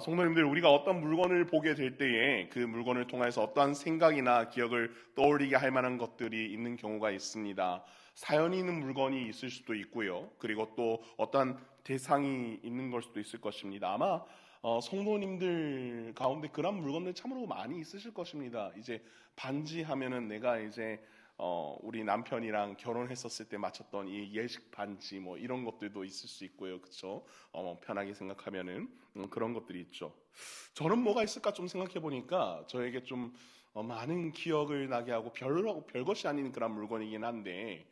성도님들, 우리가 어떤 물건을 보게 될 때에 그 물건을 통해서 어떠한 생각이나 기억을 떠올리게 할 만한 것들이 있는 경우가 있습니다. 사연이 있는 물건이 있을 수도 있고요. 그리고 또 어떠한 대상이 있는 걸 수도 있을 것입니다. 아마 성도님들 가운데 그런 물건들 참으로 많이 있으실 것입니다. 이제 반지 하면은 내가 이제 우리 남편이랑 결혼했었을 때 맞췄던 이 예식 반지 뭐 이런 것들도 있을 수 있고요. 그쵸? 편하게 생각하면은 그런 것들이 있죠. 저는 뭐가 있을까 좀 생각해 보니까 저에게 좀 많은 기억을 나게 하고 별것이 아닌 그런 물건이긴 한데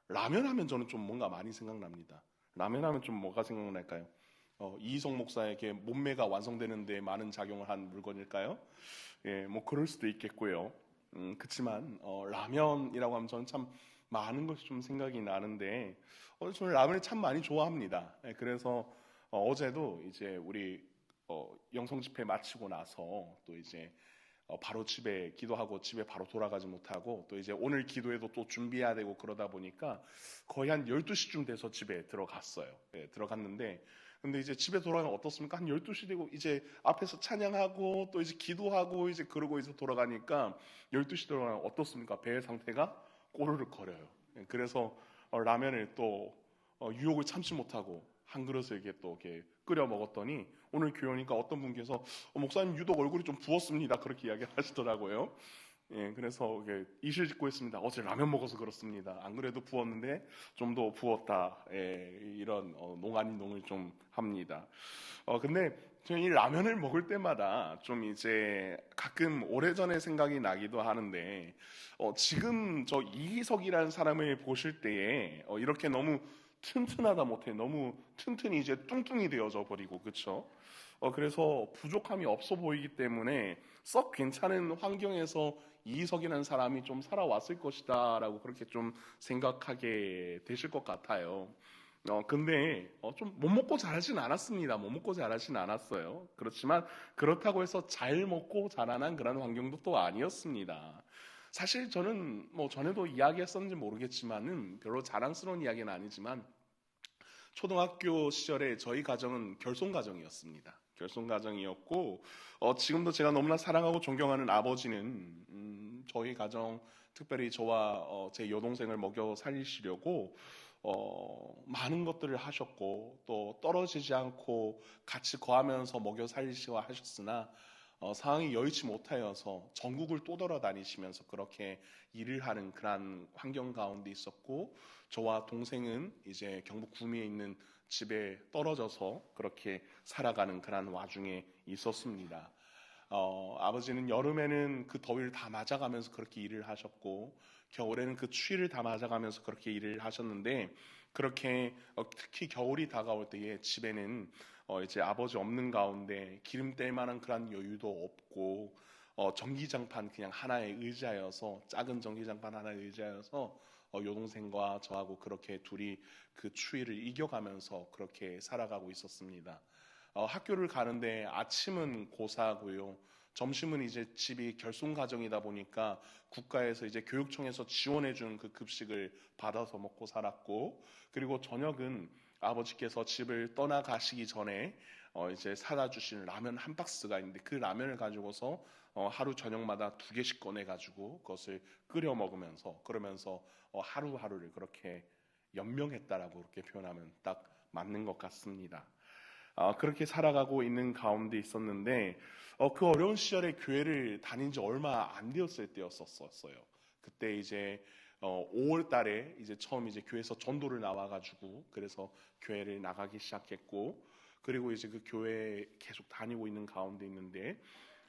라면 하면 저는 좀 뭔가 많이 생각납니다. 라면 하면 좀 뭐가 생각날까요? 이희성 목사에게 몸매가 완성되는데 많은 작용을 한 물건일까요? 예, 뭐 그럴 수도 있겠고요. 그치만 라면이라고 하면 저는 참 많은 것이 좀 생각이 나는데 저는 라면을 참 많이 좋아합니다. 예, 그래서 어제도 이제 우리 영성 집회 마치고 나서 또 이제 바로 집에 기도하고 집에 바로 돌아가지 못하고 또 이제 오늘 기도에도 또 준비해야 되고 그러다 보니까 거의 한 12시쯤 돼서 집에 들어갔어요. 예, 들어갔는데 근데 이제 집에 돌아가면 어떻습니까? 한 12시 되고 이제 앞에서 찬양하고 또 이제 기도하고 이제 그러고 이제 돌아가니까 12시 돌아가면 어떻습니까? 배의 상태가 꼬르륵 거려요. 예, 그래서 라면을 또 유혹을 참지 못하고 한 그릇을 이렇게 또 이렇게 끓여 먹었더니 오늘 교회 오니까 어떤 분께서 목사님 유독 얼굴이 좀 부었습니다. 그렇게 이야기를 하시더라고요. 예, 그래서 이실 짓고 있습니다. 어제 라면 먹어서 그렇습니다. 안 그래도 부었는데 좀 더 부었다. 예, 이런 농 아닌 농을 좀 합니다. 근데 저는 이 라면을 먹을 때마다 좀 이제 가끔 오래전의 생각이 나기도 하는데 지금 저 이희석이라는 사람을 보실 때에 이렇게 너무 튼튼하다 못해 너무 튼튼히 이제 뚱뚱이 되어져 버리고 그쵸? 그래서 부족함이 없어 보이기 때문에 썩 괜찮은 환경에서 이희석이라는 사람이 좀 살아왔을 것이다라고 그렇게 좀 생각하게 되실 것 같아요. 근데 좀 못 먹고 자라진 않았습니다. 못 먹고 자라진 않았어요. 그렇지만 그렇다고 해서 잘 먹고 자라난 그런 환경도 또 아니었습니다. 사실 저는 뭐 전에도 이야기했었는지 모르겠지만은 별로 자랑스러운 이야기는 아니지만 초등학교 시절에 저희 가정은 결손 가정이었습니다. 결손 가정이었고 지금도 제가 너무나 사랑하고 존경하는 아버지는 저희 가정 특별히 저와 제 여동생을 먹여 살리시려고 많은 것들을 하셨고 또 떨어지지 않고 같이 거하면서 먹여 살리시고 하셨으나 상황이 여의치 못하여서 전국을 또 돌아다니시면서 그렇게 일을 하는 그러한 환경 가운데 있었고 저와 동생은 이제 경북 구미에 있는 집에 떨어져서 그렇게 살아가는 그러한 와중에 있었습니다. 아버지는 여름에는 그 더위를 다 맞아가면서 그렇게 일을 하셨고 겨울에는 그 추위를 다 맞아가면서 그렇게 일을 하셨는데 그렇게 특히 겨울이 다가올 때에 집에는 이제 아버지 없는 가운데 기름 뗄 만한 그런 여유도 없고 전기장판 그냥 하나에 의지하여서 작은 전기장판 하나에 의지하여서 여동생과 저하고 그렇게 둘이 그 추위를 이겨가면서 그렇게 살아가고 있었습니다. 학교를 가는데 아침은 고사하고요. 점심은 이제 집이 결손 가정이다 보니까 국가에서 이제 교육청에서 지원해준 그 급식을 받아서 먹고 살았고, 그리고 저녁은 아버지께서 집을 떠나가시기 전에 이제 사다 주신 라면 한 박스가 있는데 그 라면을 가지고서 하루 저녁마다 두 개씩 꺼내 가지고 그것을 끓여 먹으면서 그러면서 하루하루를 그렇게 연명했다라고 그렇게 표현하면 딱 맞는 것 같습니다. 그렇게 살아가고 있는 가운데 있었는데 그 어려운 시절에 교회를 다닌 지 얼마 안 되었을 때였었어요. 그때 이제 5월 달에 이제 처음 이제 교회에서 전도를 나와가지고 그래서 교회를 나가기 시작했고 그리고 이제 그 교회에 계속 다니고 있는 가운데 있는데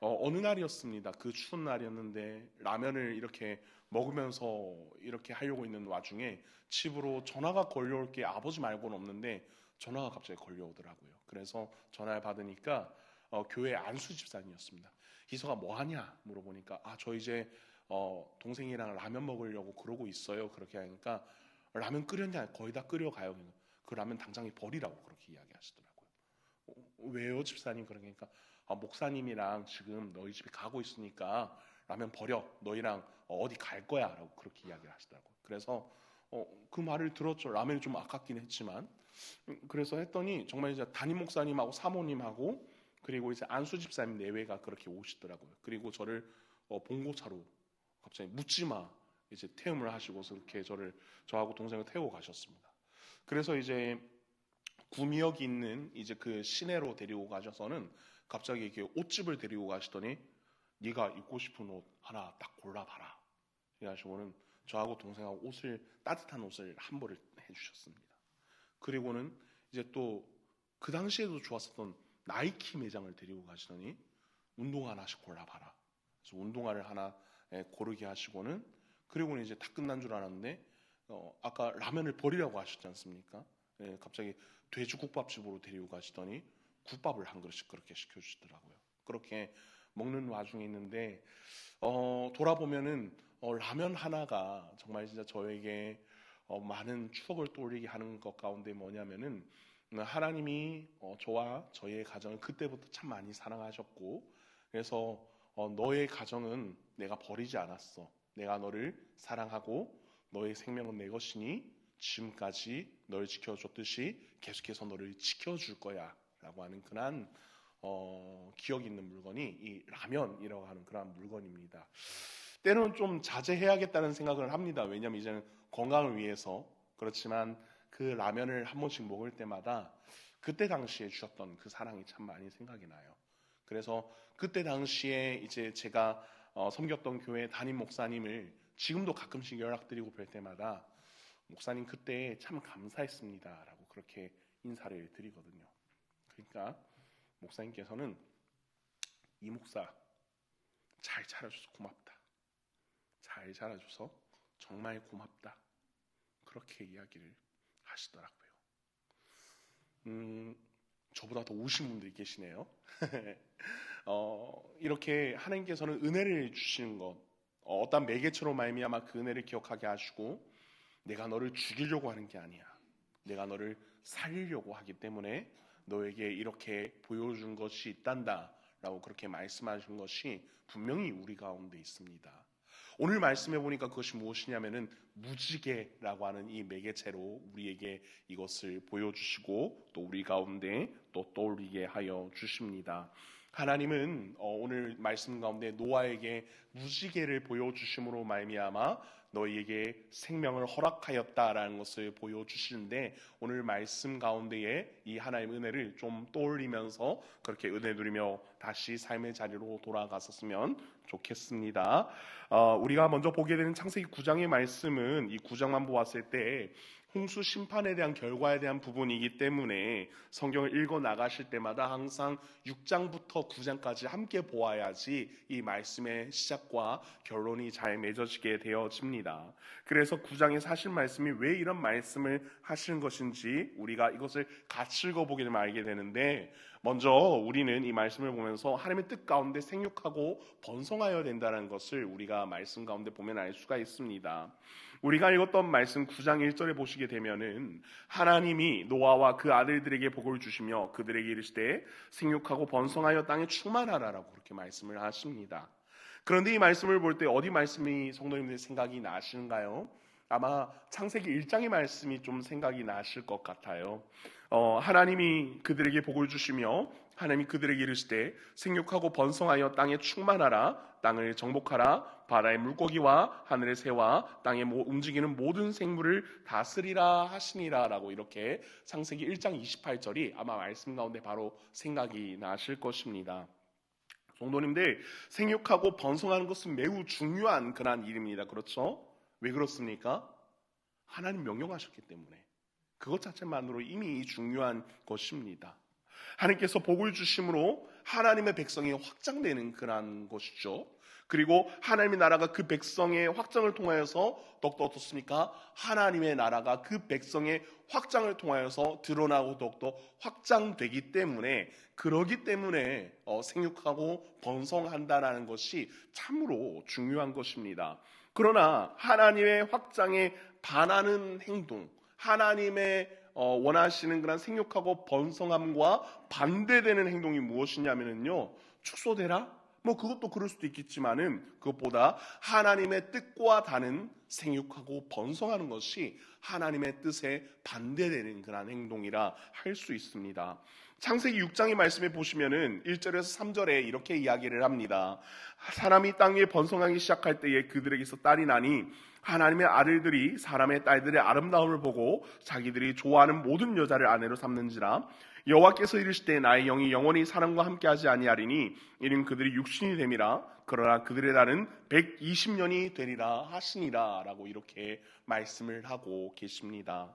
어느 날이었습니다. 그 추운 날이었는데 라면을 이렇게 먹으면서 이렇게 하려고 있는 와중에 집으로 전화가 걸려올 게 아버지 말고는 없는데 전화가 갑자기 걸려오더라고요. 그래서 전화를 받으니까 교회 안수 집사님이었습니다. 희석아 뭐 하냐 물어보니까 저 이제 동생이랑 라면 먹으려고 그러고 있어요. 그렇게 하니까 라면 끓였냐 거의 다 끓여가요. 그 라면 당장에 버리라고 그렇게 이야기하시더라고요. 왜요 집사님? 그러니까 목사님이랑 지금 너희 집에 가고 있으니까 라면 버려. 너희랑 어디 갈 거야 라고 그렇게 이야기를 하시더라고요. 그래서 그 말을 들었죠. 라면이 좀 아깝긴 했지만. 그래서 했더니 정말 이제 담임 목사님하고 사모님하고 그리고 이제 안수 집사님 내외가 그렇게 오시더라고요. 그리고 저를 봉고차로 갑자기 묻지 마 이제 태움을 하시고서 이렇게 저하고 동생을 태우고 가셨습니다. 그래서 이제 구미역이 있는 이제 그 시내로 데리고 가셔서는 갑자기 이렇게 옷집을 데리고 가시더니 네가 입고 싶은 옷 하나 딱 골라봐라. 이래가지고는 저하고 동생하고 따뜻한 옷을 한 벌을 해주셨습니다. 그리고는 이제 또 그 당시에도 좋았었던 나이키 매장을 데리고 가시더니 운동화 하나씩 골라봐라. 그래서 운동화를 하나 고르게 하시고는 그리고는 이제 다 끝난 줄 알았는데 아까 라면을 버리라고 하셨지 않습니까? 갑자기 돼지국밥집으로 데리고 가시더니 국밥을 한 그릇씩 그렇게 시켜주시더라고요. 그렇게 먹는 와중에 있는데 돌아보면은 라면 하나가 정말 진짜 저에게 많은 추억을 떠올리게 하는 것 가운데 뭐냐면은 하나님이 저와 저의 가정을 그때부터 참 많이 사랑하셨고 그래서 너의 가정은 내가 버리지 않았어. 내가 너를 사랑하고 너의 생명은 내 것이니 지금까지 널 지켜줬듯이 계속해서 너를 지켜줄 거야 라고 하는 그런 기억 있는 물건이 이 라면이라고 하는 그런 물건입니다. 때로는 좀 자제해야겠다는 생각을 합니다. 왜냐하면 이제는 건강을 위해서. 그렇지만 그 라면을 한 번씩 먹을 때마다 그때 당시에 주셨던 그 사랑이 참 많이 생각이 나요. 그래서 그때 당시에 이제 제가 섬겼던 교회 담임 목사님을 지금도 가끔씩 연락드리고 뵐 때마다 목사님 그때 참 감사했습니다 라고 그렇게 인사를 드리거든요. 그러니까 목사님께서는 이 목사 잘 자라줘서 고맙다. 잘 자라줘서 정말 고맙다. 그렇게 이야기를 하시더라고요. 저보다 더 우신 분들이 계시네요. 이렇게 하나님께서는 은혜를 주시는 것, 어떤 매개체로 말미암아 그 은혜를 기억하게 하시고 내가 너를 죽이려고 하는 게 아니야. 내가 너를 살리려고 하기 때문에 너에게 이렇게 보여준 것이 있단다 라고 그렇게 말씀하신 것이 분명히 우리 가운데 있습니다. 오늘 말씀해 보니까 그것이 무엇이냐면은 무지개라고 하는 이 매개체로 우리에게 이것을 보여주시고 또 우리 가운데 또 떠올리게 하여 주십니다. 하나님은 오늘 말씀 가운데 노아에게 무지개를 보여주심으로 말미암아 너희에게 생명을 허락하였다라는 것을 보여주시는데 오늘 말씀 가운데에 이 하나님의 은혜를 좀 떠올리면서 그렇게 은혜 누리며 다시 삶의 자리로 돌아갔었으면 좋겠습니다. 우리가 먼저 보게 되는 창세기 9장의 말씀은 이 9장만 보았을 때 홍수 심판에 대한 결과에 대한 부분이기 때문에 성경을 읽어 나가실 때마다 항상 6장부터 9장까지 함께 보아야지 이 말씀의 시작과 결론이 잘 맺어지게 되어집니다. 그래서 9장에서 하신 말씀이 왜 이런 말씀을 하시는 것인지 우리가 이것을 같이 읽어보게 되면 알게 되는데 먼저 우리는 이 말씀을 보면서 하나님의 뜻 가운데 생육하고 번성하여야 된다는 것을 우리가 말씀 가운데 보면 알 수가 있습니다. 우리가 읽었던 말씀 9장 1절에 보시게 되면은 하나님이 노아와 그 아들들에게 복을 주시며 그들에게 이르시되 생육하고 번성하여 땅에 충만하라라고 그렇게 말씀을 하십니다. 그런데 이 말씀을 볼 때 어디 말씀이 성도님들 생각이 나시는가요? 아마 창세기 1장의 말씀이 좀 생각이 나실 것 같아요. 하나님이 그들에게 복을 주시며 하나님이 그들에게 이르시되 생육하고 번성하여 땅에 충만하라 땅을 정복하라 바다의 물고기와 하늘의 새와 땅에 움직이는 모든 생물을 다스리라 하시니라 라고 이렇게 창세기 1장 28절이 아마 말씀 가운데 바로 생각이 나실 것입니다. 성도님들 생육하고 번성하는 것은 매우 중요한 그런 일입니다. 그렇죠? 왜 그렇습니까? 하나님 명령하셨기 때문에 그것 자체만으로 이미 중요한 것입니다. 하나님께서 복을 주심으로 하나님의 백성이 확장되는 그런 것이죠. 그리고 하나님의 나라가 그 백성의 확장을 통하여서 더욱더 어떻습니까? 하나님의 나라가 그 백성의 확장을 통하여서 드러나고 더욱더 확장되기 때문에 그러기 때문에 생육하고 번성한다는 것이 참으로 중요한 것입니다. 그러나 하나님의 확장에 반하는 행동, 하나님의 원하시는 그런 생육하고 번성함과 반대되는 행동이 무엇이냐면요, 축소되라, 뭐 그것도 그럴 수도 있겠지만은 그것보다 하나님의 뜻과 다른 생육하고 번성하는 것이 하나님의 뜻에 반대되는 그런 행동이라 할 수 있습니다. 창세기 6장의 말씀에 보시면은 1절에서 3절에 이렇게 이야기를 합니다. 사람이 땅 위에 번성하기 시작할 때에 그들에게서 딸이 나니 하나님의 아들들이 사람의 딸들의 아름다움을 보고 자기들이 좋아하는 모든 여자를 아내로 삼는지라. 여호와께서 이르시되 나의 영이 영원히 사람과 함께하지 아니하리니 이는 그들이 육신이 됨이라. 그러나 그들의 날은 120년이 되리라 하시니라 라고 이렇게 말씀을 하고 계십니다.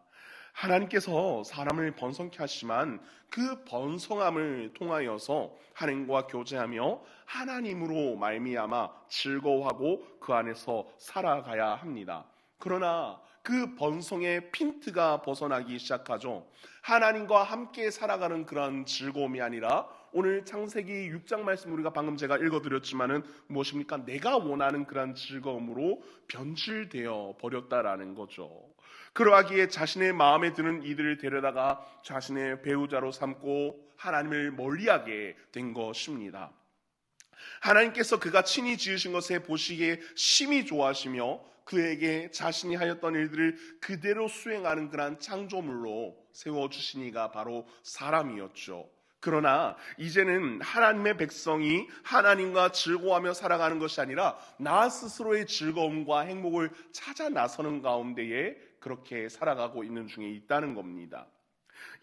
하나님께서 사람을 번성케 하시지만 그 번성함을 통하여서 하나님과 교제하며 하나님으로 말미암아 즐거워하고 그 안에서 살아가야 합니다. 그러나 그 번성의 핀트가 벗어나기 시작하죠. 하나님과 함께 살아가는 그런 즐거움이 아니라 오늘 창세기 6장 말씀 우리가 방금 제가 읽어드렸지만은 무엇입니까? 내가 원하는 그런 즐거움으로 변질되어 버렸다라는 거죠. 그러하기에 자신의 마음에 드는 이들을 데려다가 자신의 배우자로 삼고 하나님을 멀리하게 된 것입니다. 하나님께서 그가 친히 지으신 것에 보시기에 심히 좋아하시며 그에게 자신이 하였던 일들을 그대로 수행하는 그러한 창조물로 세워주시니가 바로 사람이었죠. 그러나 이제는 하나님의 백성이 하나님과 즐거워하며 살아가는 것이 아니라 나 스스로의 즐거움과 행복을 찾아 나서는 가운데에 그렇게 살아가고 있는 중에 있다는 겁니다.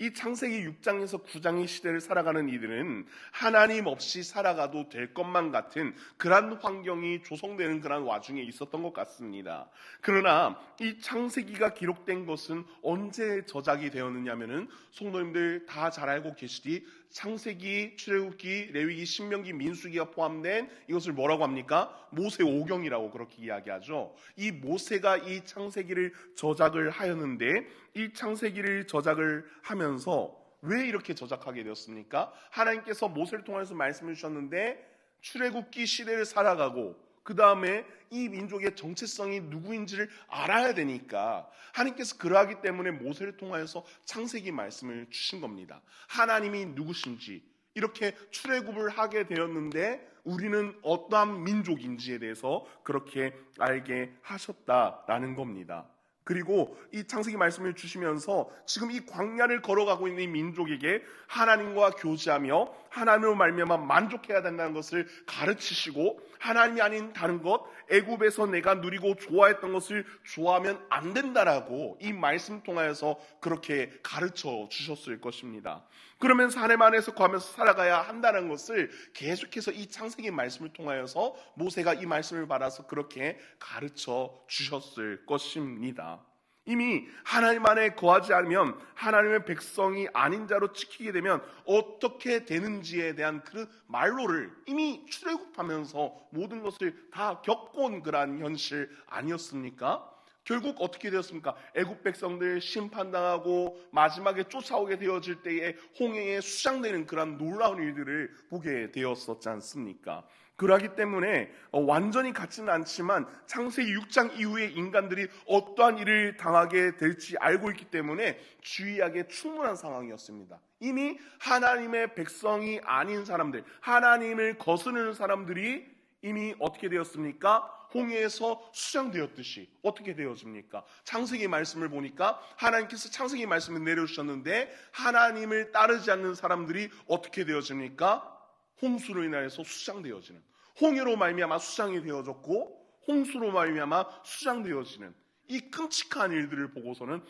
이 창세기 6장에서 9장의 시대를 살아가는 이들은 하나님 없이 살아가도 될 것만 같은 그런 환경이 조성되는 그런 와중에 있었던 것 같습니다. 그러나 이 창세기가 기록된 것은 언제 저작이 되었느냐 하면은 성도님들 다 잘 알고 계시디 창세기, 출애굽기, 레위기, 신명기, 민수기가 포함된 이것을 뭐라고 합니까? 모세 오경이라고 그렇게 이야기하죠. 이 모세가 이 창세기를 저작을 하였는데 이 창세기를 저작을 하면서 왜 이렇게 저작하게 되었습니까? 하나님께서 모세를 통해서 말씀해 주셨는데 출애굽기 시대를 살아가고 그 다음에 이 민족의 정체성이 누구인지를 알아야 되니까 하나님께서 그러하기 때문에 모세를 통하여서 창세기 말씀을 주신 겁니다. 하나님이 누구신지 이렇게 출애굽을 하게 되었는데 우리는 어떠한 민족인지에 대해서 그렇게 알게 하셨다라는 겁니다. 그리고 이 창세기 말씀을 주시면서 지금 이 광야를 걸어가고 있는 이 민족에게 하나님과 교제하며 하나님으로 말미암아 만족해야 된다는 것을 가르치시고 하나님이 아닌 다른 것, 애굽에서 내가 누리고 좋아했던 것을 좋아하면 안 된다라고 이 말씀 통하여서 그렇게 가르쳐 주셨을 것입니다. 그러면서 하나님 안에서 거하면서 살아가야 한다는 것을 계속해서 이 창세기 말씀을 통하여서 모세가 이 말씀을 받아서 그렇게 가르쳐 주셨을 것입니다. 이미 하나님 안에 거하지 않으면 하나님의 백성이 아닌 자로 찍히게 되면 어떻게 되는지에 대한 그 말로를 이미 출애굽하면서 모든 것을 다 겪어온 그러한 현실 아니었습니까? 결국 어떻게 되었습니까? 애굽 백성들 심판당하고 마지막에 쫓아오게 되어질 때에 홍해에 수장되는 그런 놀라운 일들을 보게 되었었지 않습니까? 그러하기 때문에 완전히 같지는 않지만 창세기 6장 이후에 인간들이 어떠한 일을 당하게 될지 알고 있기 때문에 주의하기에 충분한 상황이었습니다. 이미 하나님의 백성이 아닌 사람들, 하나님을 거스르는 사람들이 이미 어떻게 되었습니까? 홍해에서 수장되었듯이 어떻게 되어집니까? 창세기 말씀을 보니까 하나님께서 창세기 말씀을 내려주셨는데 하나님을 따르지 않는 사람들이 어떻게 되어집니까? 홍수로 인하여서 수장되어지는, 홍해로 말미암아 수장이 되어졌고 홍수로 말미암아 수장되어지는 이 끔찍한 일들을 보고서는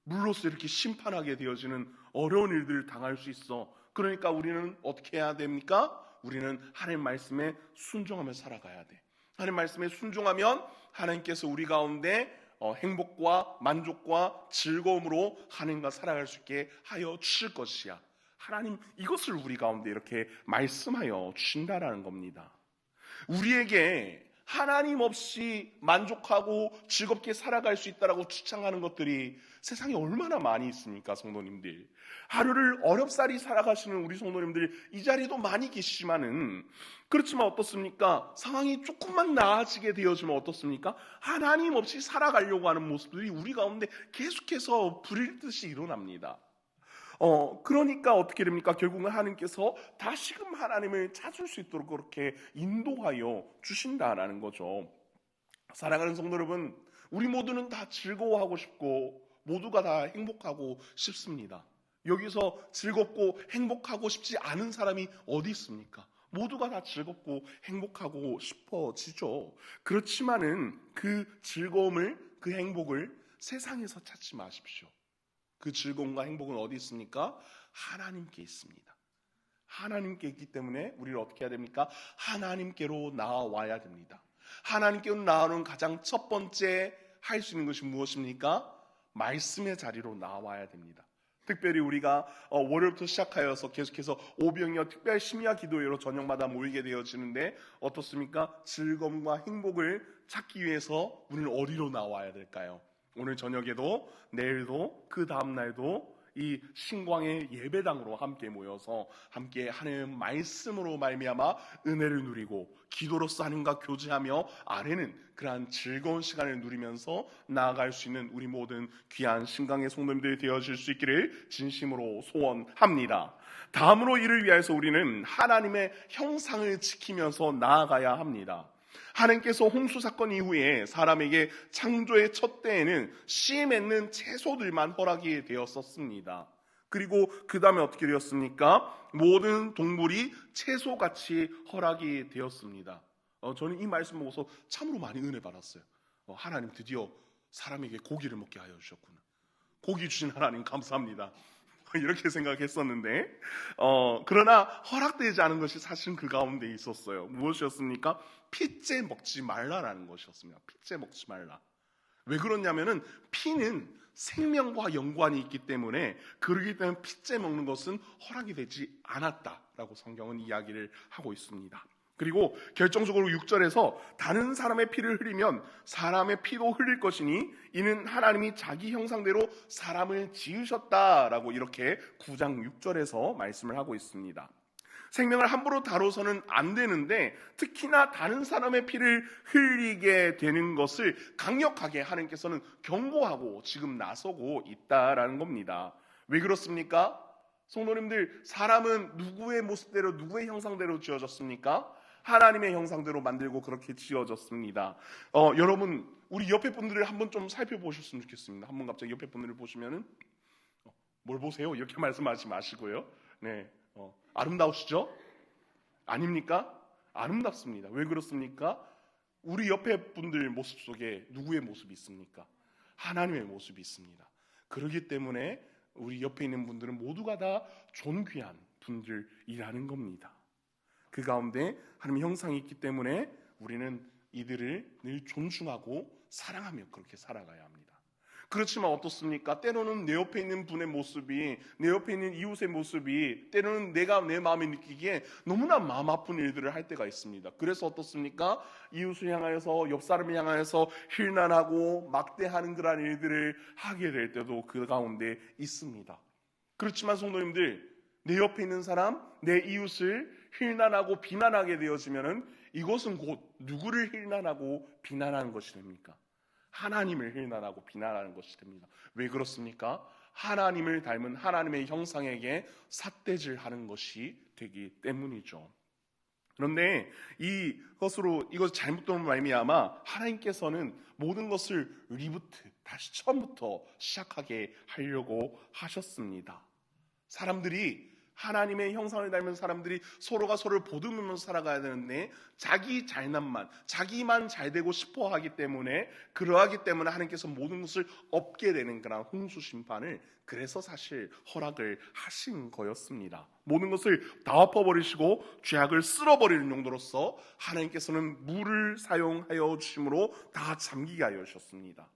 물로서 이렇게 심판하게 되어지는 어려운 일들을 당할 수 있어. 그러니까 우리는 어떻게 해야 됩니까? 우리는 하나님 말씀에 순종하며 살아가야 돼. 하나님 말씀에 순종하면 하나님께서 우리 가운데 행복과 만족과 즐거움으로 하나님과 살아갈 수 있게 하여 주실 것이야. 하나님 이것을 우리 가운데 이렇게 말씀하여 주신다라는 겁니다. 우리에게 하나님 없이 만족하고 즐겁게 살아갈 수 있다라고 주장하는 것들이 세상에 얼마나 많이 있습니까, 성도님들? 하루를 어렵사리 살아가시는 우리 성도님들 이 자리에도 많이 계시지만은 그렇지만 어떻습니까? 상황이 조금만 나아지게 되어지면 어떻습니까? 하나님 없이 살아가려고 하는 모습들이 우리 가운데 계속해서 불일 듯이 일어납니다. 그러니까 어떻게 됩니까? 결국은 하나님께서 다시금 하나님을 찾을 수 있도록 그렇게 인도하여 주신다라는 거죠. 사랑하는 성도 여러분, 우리 모두는 다 즐거워하고 싶고 모두가 다 행복하고 싶습니다. 여기서 즐겁고 행복하고 싶지 않은 사람이 어디 있습니까? 모두가 다 즐겁고 행복하고 싶어지죠. 그렇지만은 그 즐거움을, 그 행복을 세상에서 찾지 마십시오. 그 즐거움과 행복은 어디 있습니까? 하나님께 있습니다. 하나님께 있기 때문에 우리를 어떻게 해야 됩니까? 하나님께로 나아와야 됩니다. 하나님께로 나아오는 가장 첫 번째 할 수 있는 것이 무엇입니까? 말씀의 자리로 나와야 됩니다. 특별히 우리가 월요일부터 시작하여서 계속해서 오병이어 특별 심야 기도회로 저녁마다 모이게 되어지는데 어떻습니까? 즐거움과 행복을 찾기 위해서 우리는 어디로 나와야 될까요? 오늘 저녁에도 내일도 그 다음날도 이 신광의 예배당으로 함께 모여서 함께 하나님의 말씀으로 말미암아 은혜를 누리고 기도로서 하나님과 교제하며 아래는 그러한 즐거운 시간을 누리면서 나아갈 수 있는 우리 모든 귀한 신광의 성도님들이 되어질 수 있기를 진심으로 소원합니다. 다음으로 이를 위해서 우리는 하나님의 형상을 지키면서 나아가야 합니다. 하나님께서 홍수 사건 이후에 사람에게 창조의 첫 때에는 씨 맺는 채소들만 허락이 되었었습니다. 그리고 그 다음에 어떻게 되었습니까? 모든 동물이 채소같이 허락이 되었습니다. 저는 이 말씀 보고서 참으로 많이 은혜 받았어요. 하나님 드디어 사람에게 고기를 먹게 하여 주셨구나. 고기 주신 하나님 감사합니다. 이렇게 생각했었는데 그러나 허락되지 않은 것이 사실은 그 가운데 있었어요. 무엇이었습니까? 피째 먹지 말라라는 것이었습니다. 피째 먹지 말라. 왜 그러냐면은 피는 생명과 연관이 있기 때문에 그러기 때문에 피째 먹는 것은 허락이 되지 않았다라고 성경은 이야기를 하고 있습니다. 그리고 결정적으로 6절에서 다른 사람의 피를 흘리면 사람의 피도 흘릴 것이니 이는 하나님이 자기 형상대로 사람을 지으셨다라고 이렇게 9장 6절에서 말씀을 하고 있습니다. 생명을 함부로 다뤄서는 안 되는데 특히나 다른 사람의 피를 흘리게 되는 것을 강력하게 하나님께서는 경고하고 지금 나서고 있다라는 겁니다. 왜 그렇습니까? 성도님들, 사람은 누구의 모습대로 누구의 형상대로 지어졌습니까? 하나님의 형상대로 만들고 그렇게 지어졌습니다. 여러분, 우리 옆에 분들을 한번 좀 살펴보셨으면 좋겠습니다. 한번 갑자기 옆에 분들을 보시면은 뭘 보세요? 이렇게 말씀하지 마시고요. 네, 아름다우시죠? 아닙니까? 아름답습니다. 왜 그렇습니까? 우리 옆에 분들 모습 속에 누구의 모습이 있습니까? 하나님의 모습이 있습니다. 그렇기 때문에 우리 옆에 있는 분들은 모두가 다 존귀한 분들이라는 겁니다. 그 가운데 하나님의 형상이 있기 때문에 우리는 이들을 늘 존중하고 사랑하며 그렇게 살아가야 합니다. 그렇지만 어떻습니까? 때로는 내 옆에 있는 분의 모습이, 내 옆에 있는 이웃의 모습이 때로는 내가 내 마음에 느끼기에 너무나 마음 아픈 일들을 할 때가 있습니다. 그래서 어떻습니까? 이웃을 향하여서, 옆 사람을 향하여서 힐난하고 막대하는 그런 일들을 하게 될 때도 그 가운데 있습니다. 그렇지만 성도님들, 내 옆에 있는 사람, 내 이웃을 힐난하고 비난하게 되어지면은 이것은 곧 누구를 힐난하고 비난하는 것이 됩니까? 하나님을 힐난하고 비난하는 것이 됩니다. 왜 그렇습니까? 하나님을 닮은 하나님의 형상에게 삿대질하는 것이 되기 때문이죠. 그런데 이것을 잘못 들은 말미암아 하나님께서는 모든 것을 리부트, 다시 처음부터 시작하게 하려고 하셨습니다. 사람들이 하나님의 형상을 닮은 사람들이 서로가 서로를 보듬으면서 살아가야 되는데 자기 잘남만, 자기만 잘되고 싶어 하기 때문에 그러하기 때문에 하나님께서 모든 것을 없게 되는 그런 홍수 심판을 그래서 사실 허락을 하신 거였습니다. 모든 것을 다 엎어버리시고 죄악을 쓸어버리는 용도로서 하나님께서는 물을 사용하여 주심으로 다 잠기게 하여 주셨습니다.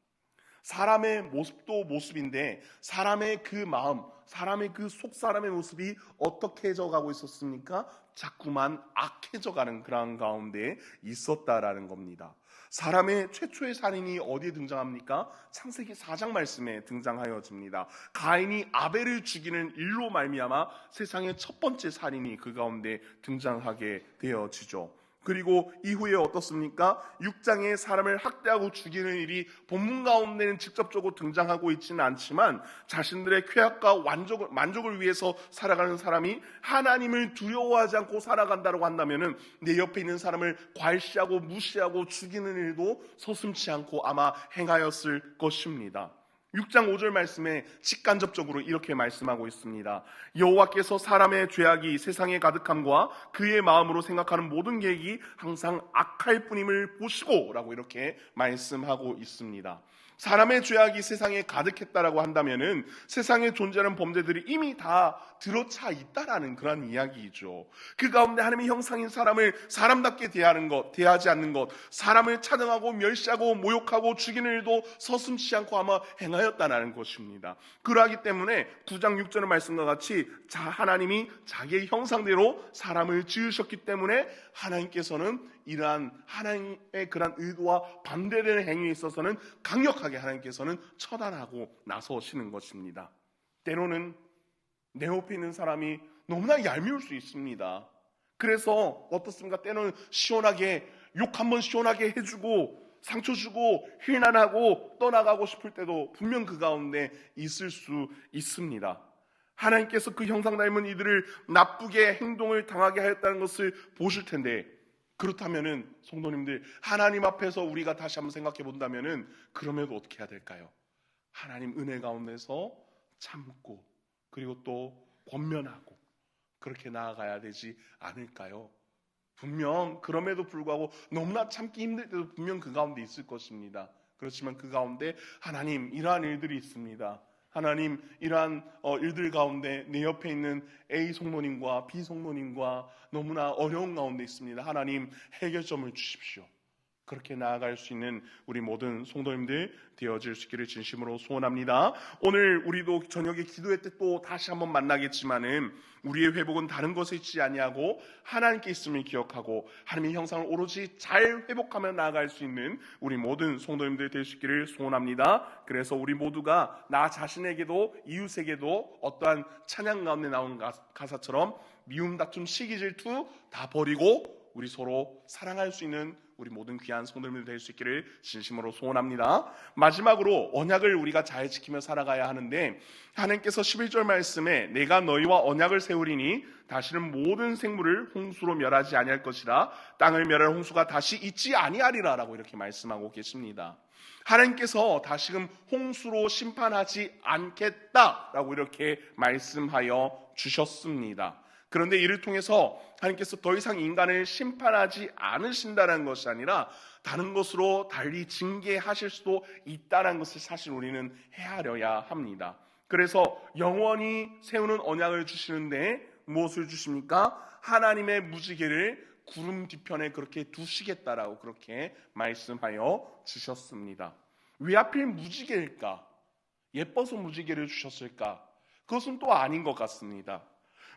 사람의 모습도 모습인데 사람의 그 마음, 사람의 그 속 사람의 모습이 어떻게 해져가고 있었습니까? 자꾸만 악해져가는 그런 가운데 있었다라는 겁니다. 사람의 최초의 살인이 어디에 등장합니까? 창세기 4장 말씀에 등장하여집니다. 가인이 아벨을 죽이는 일로 말미암아 세상의 첫 번째 살인이 그 가운데 등장하게 되어지죠. 그리고 이후에 어떻습니까? 6장에 사람을 학대하고 죽이는 일이 본문 가운데는 직접적으로 등장하고 있지는 않지만 자신들의 쾌락과 만족을 위해서 살아가는 사람이 하나님을 두려워하지 않고 살아간다고 한다면 내 옆에 있는 사람을 괄시하고 무시하고 죽이는 일도 서슴지 않고 아마 행하였을 것입니다. 6장 5절 말씀에 직간접적으로 이렇게 말씀하고 있습니다. 여호와께서 사람의 죄악이 세상에 가득함과 그의 마음으로 생각하는 모든 계획이 항상 악할 뿐임을 보시고 라고 이렇게 말씀하고 있습니다. 사람의 죄악이 세상에 가득했다라고 한다면은 세상에 존재하는 범죄들이 이미 다 들어차 있다라는 그런 이야기이죠. 그 가운데 하나님의 형상인 사람을 사람답게 대하지 않는 것, 사람을 차등하고 멸시하고 모욕하고 죽이는 일도 서슴지 않고 아마 행하였다라는 것입니다. 그러하기 때문에 9장 6절의 말씀과 같이 하나님이 자기의 형상대로 사람을 지으셨기 때문에 하나님께서는 이러한 하나님의 그런 의도와 반대되는 행위에 있어서는 강력하게 하나님께서는 처단하고 나서시는 것입니다. 때로는 내 옆에 있는 사람이 너무나 얄미울 수 있습니다. 그래서 어떻습니까? 때로는 시원하게 욕 한번 시원하게 해주고 상처 주고 힐난하고 떠나가고 싶을 때도 분명 그 가운데 있을 수 있습니다. 하나님께서 그 형상 닮은 이들을 나쁘게 행동을 당하게 하였다는 것을 보실 텐데, 그렇다면은 성도님들, 하나님 앞에서 우리가 다시 한번 생각해 본다면은 그럼에도 어떻게 해야 될까요? 하나님 은혜 가운데서 참고 그리고 또 권면하고 그렇게 나아가야 되지 않을까요? 분명 그럼에도 불구하고 너무나 참기 힘들 때도 분명 그 가운데 있을 것입니다. 그렇지만 그 가운데 하나님, 이러한 일들이 있습니다. 하나님, 이러한 일들 가운데 내 옆에 있는 A 성도님과 B 성도님과 너무나 어려운 가운데 있습니다. 하나님, 해결점을 주십시오. 그렇게 나아갈 수 있는 우리 모든 성도님들 되어질 수 있기를 진심으로 소원합니다. 오늘 우리도 저녁에 기도회 때 또 다시 한번 만나겠지만은 우리의 회복은 다른 것에 있지 아니하고 하나님께 있음을 기억하고 하나님의 형상을 오로지 잘 회복하며 나아갈 수 있는 우리 모든 성도님들 될 수 있기를 소원합니다. 그래서 우리 모두가 나 자신에게도 이웃에게도 어떠한 찬양 가운데 나온 가사처럼 미움, 다툼, 시기, 질투 다 버리고 우리 서로 사랑할 수 있는 우리 모든 귀한 성도님들 될 수 있기를 진심으로 소원합니다. 마지막으로 언약을 우리가 잘 지키며 살아가야 하는데, 하나님께서 11절 말씀에 내가 너희와 언약을 세우리니 다시는 모든 생물을 홍수로 멸하지 아니할 것이라 땅을 멸할 홍수가 다시 있지 아니하리라 라고 이렇게 말씀하고 계십니다. 하나님께서 다시금 홍수로 심판하지 않겠다라고 이렇게 말씀하여 주셨습니다. 그런데 이를 통해서 하나님께서 더 이상 인간을 심판하지 않으신다는 것이 아니라 다른 것으로 달리 징계하실 수도 있다는 것을 사실 우리는 헤아려야 합니다. 그래서 영원히 세우는 언약을 주시는데 무엇을 주십니까? 하나님의 무지개를 구름 뒤편에 그렇게 두시겠다라고 그렇게 말씀하여 주셨습니다. 왜 하필 무지개일까? 예뻐서 무지개를 주셨을까? 그것은 또 아닌 것 같습니다.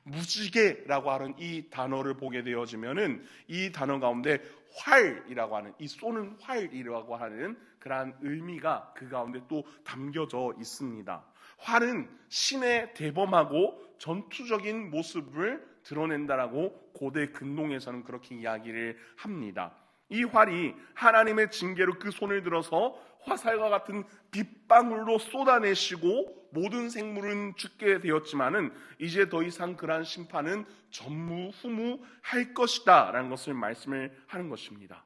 무지개라고 하는 이 단어를 보게 되어지면은 이 단어 가운데 활이라고 하는, 이 쏘는 활이라고 하는 그러한 의미가 그 가운데 또 담겨져 있습니다. 활은 신의 대범하고 전투적인 모습을 드러낸다라고 고대 근동에서는 그렇게 이야기를 합니다. 이 활이 하나님의 징계로 그 손을 들어서 화살과 같은 빗방울로 쏟아내시고 모든 생물은 죽게 되었지만은 이제 더 이상 그러한 심판은 전무후무할 것이다 라는 것을 말씀을 하는 것입니다.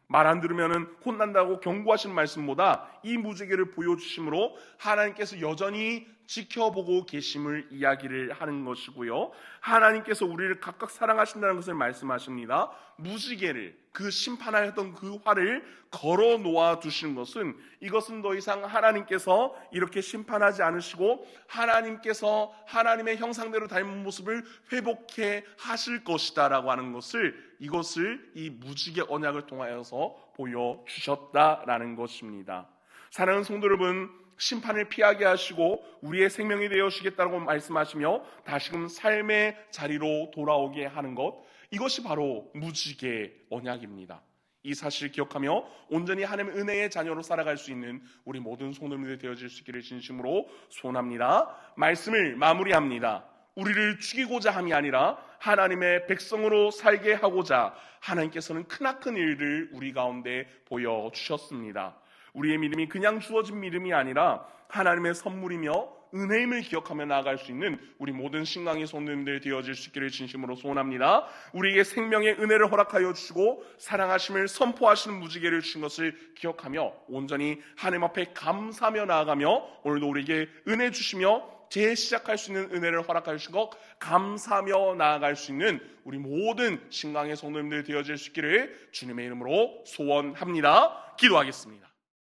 말 안 들으면은 혼난다고 경고하신 말씀보다 이 무지개를 보여주심으로 하나님께서 여전히 지켜보고 계심을 이야기를 하는 것이고요. 하나님께서 우리를 각각 사랑하신다는 것을 말씀하십니다. 무지개를, 그 심판하였던 그 활을 걸어 놓아 두신 것은, 이것은 더 이상 하나님께서 이렇게 심판하지 않으시고 하나님께서 하나님의 형상대로 닮은 모습을 회복해 하실 것이다 라고 하는 것을, 이것을 이 무지개 언약을 통하여서 보여주셨다라는 것입니다. 사랑하는 성도 여러분, 심판을 피하게 하시고 우리의 생명이 되어주시겠다고 말씀하시며 다시금 삶의 자리로 돌아오게 하는 것, 이것이 바로 무지개 언약입니다. 이 사실을 기억하며 온전히 하나님의 은혜의 자녀로 살아갈 수 있는 우리 모든 성도님들이 되어질 수 있기를 진심으로 소원합니다. 말씀을 마무리합니다. 우리를 죽이고자 함이 아니라 하나님의 백성으로 살게 하고자 하나님께서는 크나큰 일을 우리 가운데 보여주셨습니다. 우리의 믿음이 그냥 주어진 믿음이 아니라 하나님의 선물이며 은혜임을 기억하며 나아갈 수 있는 우리 모든 신강의 성도님들 되어질 수 있기를 진심으로 소원합니다. 우리에게 생명의 은혜를 허락하여 주시고 사랑하심을 선포하시는 무지개를 주신 것을 기억하며 온전히 하나님 앞에 감사하며 나아가며 오늘도 우리에게 은혜 주시며 재시작할 수 있는 은혜를 허락하여 주신 것 감사하며 나아갈 수 있는 우리 모든 신강의 성도님들 되어질 수 있기를 주님의 이름으로 소원합니다. 기도하겠습니다.